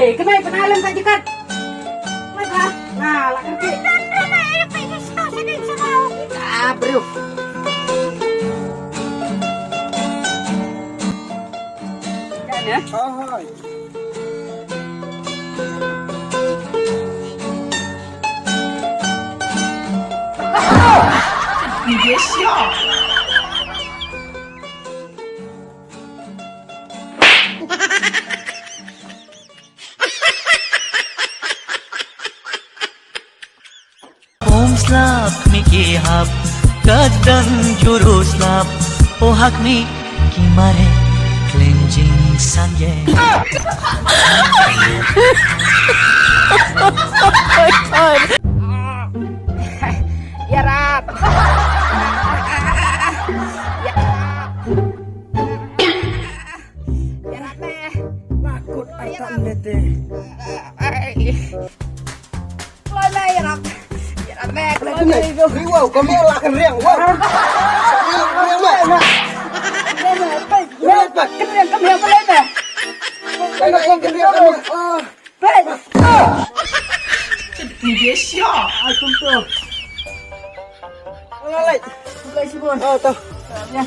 Kenapa penalam tak jekat? Mana? Nah, lah kerja. Ah, bro. Ya. Hai. Dia siap. Slap Miki hap kadang jurus lap pohak mi kimare cleansing sanje Ya Rab. Ya Rab teh. Takut akan nete. Keluar ya Rab. Ya Rab teh. Wow, kami lakan riang. Wow. Riang mana? Riang apa? Riang kami apa lagi? Riang kami. Baik. dia siap Aku tu. Lalai. Baik sih bun. Oh, tahu. Ya.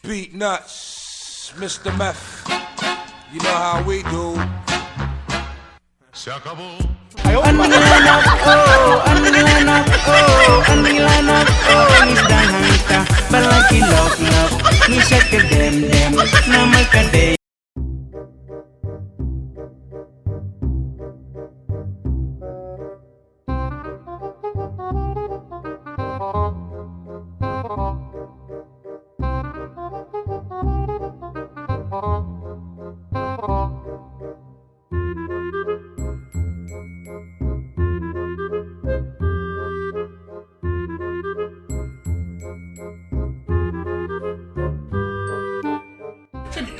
Beat nuts, Mr. Meth. You know how we do.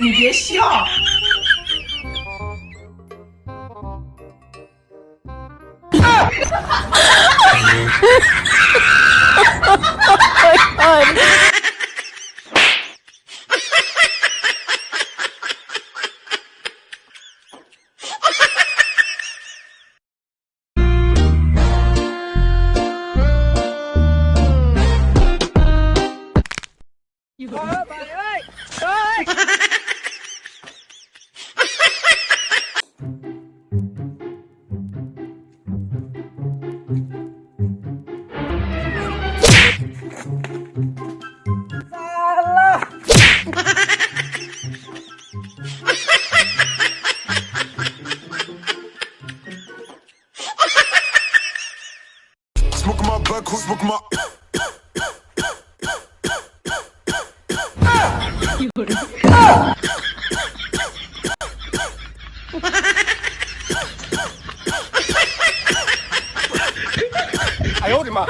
dia siap Smoke my blood, smoke my. Ayo di mana?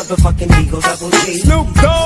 motherfucking Eagle Double G. Snoop Dogg.